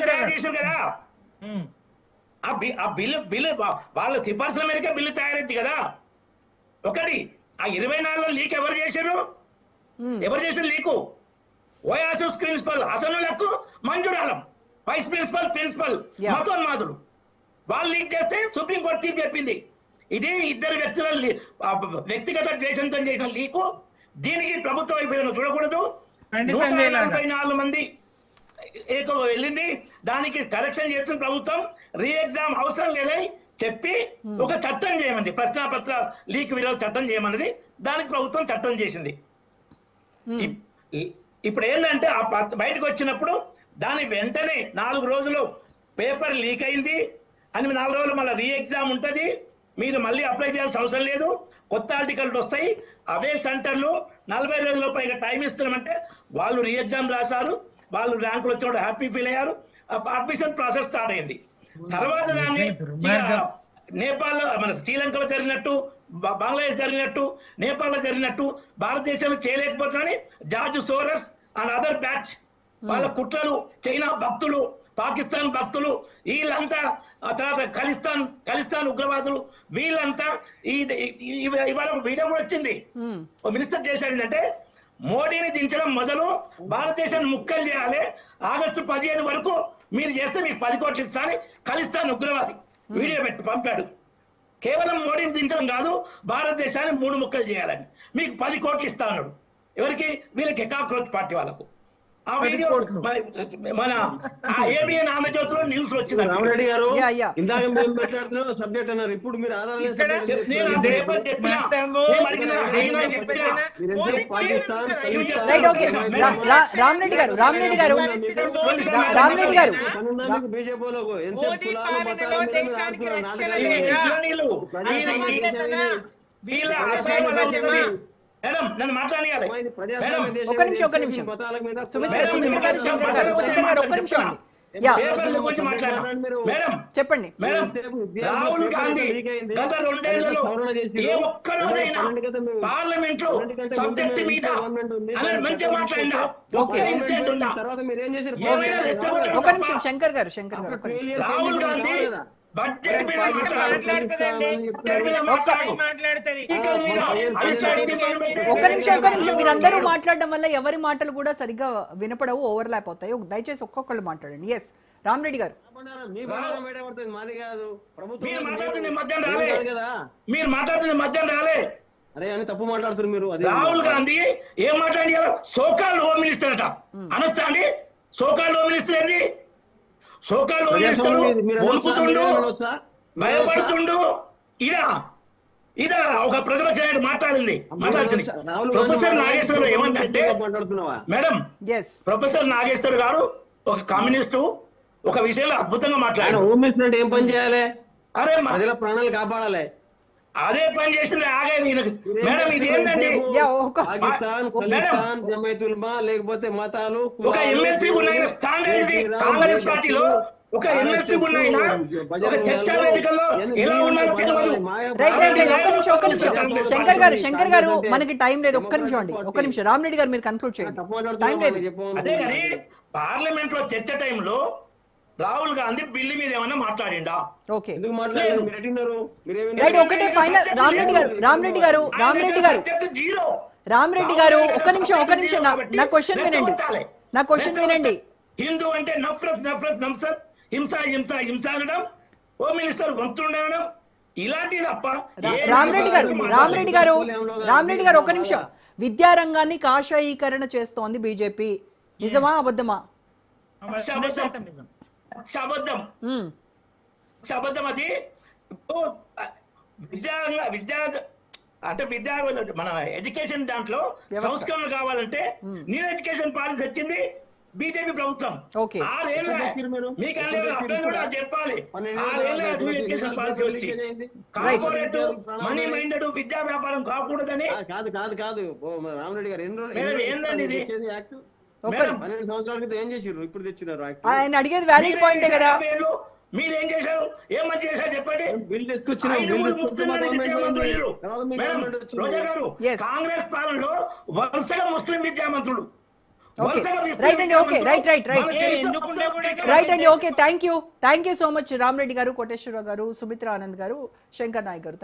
Bill తయారు చేశారు కదా, ఆ బిల్లు వాళ్ళ సిఫార్సుల మేరకే బిల్లు తయారైంది కదా. ఒకటి ఆ 24లో లీక్ ఎవరు చేశారు? ఎవరు చేసిన లీకు? ఓయాసిస్ ప్రిన్సిపల్ హసనులకు మంజూరాలం, వైస్ ప్రిన్సిపల్ మతోన్మాదులు వాళ్ళు లీక్ చేస్తే సుప్రీంకోర్టు తీర్పు చెప్పింది. ఇది ఇద్దరు వ్యక్తుల వ్యక్తిగత ద్వేషంతో చేసిన లీకు. దీనికి ప్రభుత్వ వైఫల్యం చూడకూడదు. 144 మంది వెళ్ళింది, దానికి కరెక్షన్ చేస్తున్న ప్రభుత్వం. రీ ఎగ్జామ్ అవసరం లేదని చెప్పి ఒక చట్టం చేయమంది, ప్రశ్నాపత్ర లీక్ విరోధ చట్టం చేయమన్నది. దానికి ప్రభుత్వం చట్టం చేసింది. ఇప్పుడు ఏంటంటే ఆ బయటకు వచ్చినప్పుడు దాని వెంటనే 4 రోజులు పేపర్ లీక్ అయింది అని 4 రోజులు మళ్ళీ రీ ఎగ్జామ్ ఉంటుంది, మీరు మళ్ళీ అప్లై చేయాల్సిన అవసరం లేదు, కొత్త ఆర్టికల్స్ వస్తాయి. అవే సెంటర్లు 40 రోజుల పైగా టైం ఇస్తున్నామంటే వాళ్ళు రీ ఎగ్జామ్ రాశారు, వాళ్ళు ర్యాంకులు వచ్చినప్పుడు హ్యాపీ ఫీల్ అయ్యారు, అడ్మిషన్ ప్రాసెస్ స్టార్ట్ అయింది. తర్వాత దాన్ని నేపాల్లో మన శ్రీలంకలో జరిగినట్టు, బంగ్లాదేశ్ జరిగినట్టు, నేపాల్లో జరిగినట్టు భారతదేశంలో చేయలేకపోతున్నారని George Soros and other batch వాళ్ళ కుట్రలు, చైనా భక్తులు, పాకిస్తాన్ భక్తులు, వీళ్ళంతా, తర్వాత ఖలిస్తాన్ ఉగ్రవాదులు, వీళ్ళంతా ఇవాళ వీడియో కూడా వచ్చింది. మినిస్టర్ చేశాడు అంటే మోడీని దించడం మొదలు భారతదేశాన్ని ముక్కలు చేయాలి, ఆగస్టు 15 వరకు మీరు చేస్తే మీకు 10 కోట్లు ఇస్తానని ఖలిస్తాన్ ఉగ్రవాది వీడియో పెట్టి పంపాడు. కేవలం మోడీని దించడం కాదు, భారతదేశాన్ని 3 ముక్కలు చేయాలని, మీకు 10 కోట్లు ఇస్తా అన్నాడు. ఎవరికి? వీళ్ళకి కాక్రోచ్ పార్టీ వాళ్ళకు. ఆ వీడియో మన ఏబిఎన్ ఆంధ్రజ్యోతిలో న్యూస్ వచ్చింది. రామరెడ్డి గారు ఇందాక మేము మాట్లాడుతున్నాం సబ్జెక్ట్ అన్నారు, ఇప్పుడు మీరు బీజేపీలో మేడం నన్ను మాట్లాడాలి. చెప్పండి. రాహుల్ గాంధీ గత 2 ఏళ్లలో ఏ ఒక్క రోజైనా పార్లమెంట్ లో సబ్జెక్ట్ మీద మంచిగా మాట్లాడినా ఒక్క ఇన్సిడెంట్ ఉందా? ఒక నిమిషం శంకర్ గారు, రాహుల్ గాంధీ బడ్జెట్ మీద ఒక నిమిషం మీరందరూ మాట్లాడడం వల్ల ఎవరి మాటలు కూడా సరిగ్గా వినపడవు, ఓవర్లాప్ అవుతాయి. దయచేసి ఒక్కొక్కళ్ళు మాట్లాడండి. ఎస్ రామరెడ్డి గారు. మీరు మాట్లాడుతున్న మధ్యం రాలే. అరే అని తప్పు మాట్లాడుతున్నారు మీరు. రాహుల్ గాంధీ ఏం మాట్లాడి సోకాల్ హోమ్ మినిస్టర్ అట అనొచ్చా అండి? సోకాల్ హోమ్ మినిస్టర్ ఏంది? సోకాల్ హోమ్ మినిస్టర్ వణుకుతుండు, భయపడుతుండు. ఇదా ఒక ప్రతిపక్ష నాయుడు మాట్లాడాల్సింది. ప్రొఫెసర్ నాగేశ్వర ఏమంటే మేడం, ప్రొఫెసర్ నాగేశ్వర్ గారు ఒక కమ్యూనిస్టు, ఒక విషయంలో అద్భుతంగా మాట్లాడారు. హోమ్ మినిస్టర్ ఏం పని చేయాలి? అరే ప్రజల ప్రాణాలు కాపాడాలి. అదే పని చేసిన ఆగేది. మేడం ఇది ఏంటండి? పాకిస్తాన్, ఖలిస్తాన్, జమైతుల్మా లేకపోతే మతాలు, ఒక ఎమ్మెల్సీ ఉన్నాయి స్టాండర్డ్ కాంగ్రెస్ పార్టీలో, ఒక ఎమ్మెల్సీ ఉన్నాయి ఒక చర్చా వేదికల్లో ఎలా ఉన్నారు తెలియదు. శంకర్ గారు మనకి టైం లేదు, ఒక్క నిమిషం అండి, ఒక్క నిమిషం. రామరెడ్డి గారు మీరు కన్క్లూడ్ చేయండి, టైం లేదు. అదే కానీ పార్లమెంట్ లో చర్చ టైంలో రాహుల్ గాంధీ బిల్లు మీద ఏమన్నా మాట్లాడిండా? ఓకే ఒకటే ఫైనల్. రామరెడ్డి గారు ఒక్క నిమిషం నా క్వశ్చన్ వినండి. హిందూ అంటే నఫరత్ నఫరత్, హింస హింస హింస అనడం, హోమ్ మినిస్టర్ వంతుండడం, ఇలాంటివి తప్ప. రామరెడ్డి గారు ఒక్క నిమిషం. విద్యారంగాన్ని కాషాయీకరణ చేస్తోంది బీజేపీ, నిజమా అబద్ధమా? అబద్ధం. అది విద్యా మన ఎడ్యుకేషన్ దాంట్లో సంస్కరణ కావాలంటే న్యూ ఎడ్యుకేషన్ పాలసీ వచ్చింది బీజేపీ ప్రభుత్వం. 6 ఏళ్ళ మీకు కూడా చెప్పాలి. 6 ఏళ్ళ న్యూ ఎడ్యుకేషన్ పాలసీ వచ్చి కార్పొరేట్ మనీ మైండెడ్ విద్యా వ్యాపారం కాకూడదని. కాదు రామరెడ్డి గారు ఏందండి ఇది? 12 సంవత్సరాల క్రితం ఏం చేసిర్రు, ఇప్పుడు తెచ్చినారు. ఆయన అడిగేది వ్యాలిడ్ పాయింటే కదా. మీరు ఏం చేశారు? ఏం మంచి చేశారు చెప్పండి. బిల్ తీసుకొచ్చిన కాంగ్రెస్ పాలనలో వరుసగా ముస్లిం విద్యామంత్రులు రైట్ అండి, ఓకే, రైట్ అండి, okay, thank you so much Rama Reddy గారు, కోటేశ్వరరావు గారు, సుమిత్ర ఆనంద్ గారు, శంకర్ నాయక్ గారు.